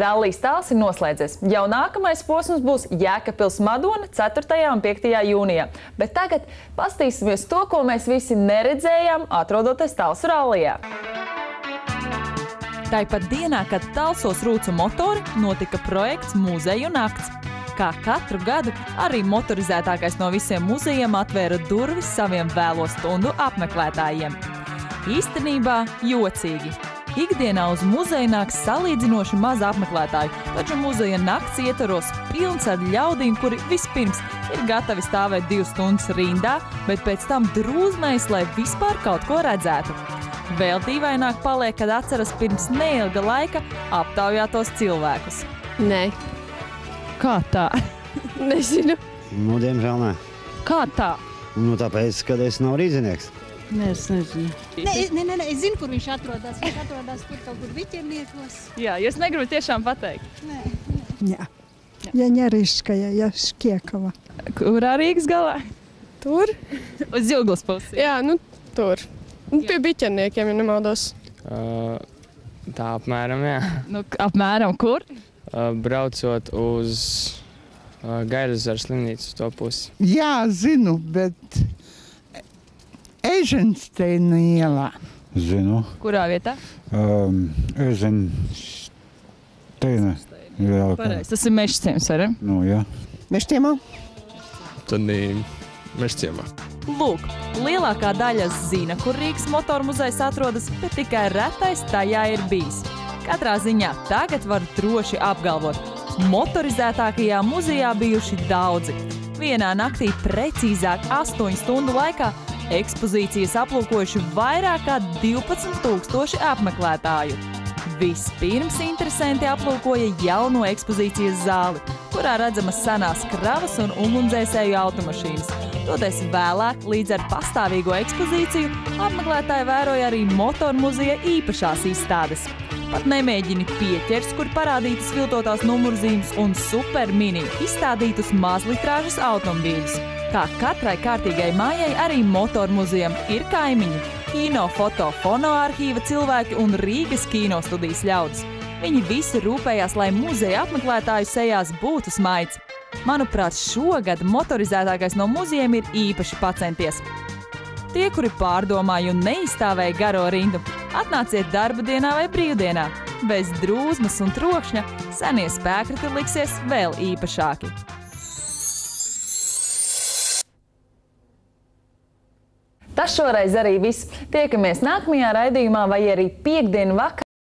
Rallijas tāls ir noslēdzies. Jau nākamais posms būs Jēkabpils Madona 4. un 5. jūnijā. Bet tagad paskatīsimies to, ko mēs visi neredzējām, atrodoties Talsu rallijā. Tāpat dienā, kad Talsos rūca motori, notika projekts Muzeju nakts. Kā katru gadu, arī motorizētākais no visiem muzejiem atvēra durvis saviem vēlo stundu apmeklētājiem. Īstenībā jocīgi. Ikdienā uz muzeju nāks salīdzinoši maz apmeklētāju, taču muzeja nakts ietvaros pilns ar ļaudīm, kuri vispirms ir gatavi stāvēt 2 stundas rindā, bet pēc tam drūzmējas, lai vispār kaut ko redzētu. Vēl dīvaināk paliek, kad atceras pirms neilga laika aptaujātos cilvēkus. Nē. Kā tā? Nezinu. Diemžēl nē. Kā tā? Tāpēc, kad es nav rīznieks. Nē, es nezinu. Nē, es zinu, kur viņš atrodas. Viņš atrodas tur kaut kur Viķerniekos. Jā, jūs negribat tiešām pateikt? Nē. Jā. Jaņariškaja, Jaškiekava. Kurā Rīgas galā? Tur? Uz Jūglas pusi. Jā, tur. Pie Viķerniekiem, ja nemaldos. Tā apmēram, jā. Apmēram kur? Braucot uz Gairezaru slimnīcu uz to pusi. Jā, zinu, bet Eizensteina ielā. Zinu. Kurā vietā? Eizensteina. Pareizi, tas ir Mežciems, vai ne? Nu, jā. Mežciemā? Tad Mežciemā. Lūk, lielākā daļa zina, kur Rīgas motoru muzejs atrodas, bet tikai retais tajā ir bijis. Katrā ziņā tagad var droši apgalvot, motorizētākajā muzejā bijuši daudzi. Vienā naktī precīzāk 8 stundu laikā ekspozīcijas aplūkojuši vairāk kā 12,000 apmeklētāju. Vispirms interesanti aplūkoja jauno ekspozīcijas zāli, kurā redzamas senās kravas un ugunsdzēsēju automašīnas. Toties vēlāk, līdz ar pastāvīgo ekspozīciju, apmeklētāji vēroja arī motoru muzeja īpašās izstādes. Pat nemēģini pieķers, kur parādītas viltotās numurzīmes un supermini izstādītus mazlitrāžas automobīļus. Kā katrai kārtīgai mājai, arī motoru muzejam ir kaimiņi, kino, foto, fono arhīva cilvēki un Rīgas kinostudijas ļaudis. Viņi visi rūpējās, lai muzeja apmeklētāju sejās būtu smaids. Manuprāt, šogad motorizētākais no muzejiem ir īpaši pacenties. Tie, kuri pārdomāja un neizstāvēja garo rindu, atnāciet darba dienā vai brīvdienā. Bez drūzmas un trokšņa senie spēkrati liksies vēl īpašāki. Tas šoreiz arī viss. Tiekamies nākamajā raidījumā vai arī piektdienu vakarā.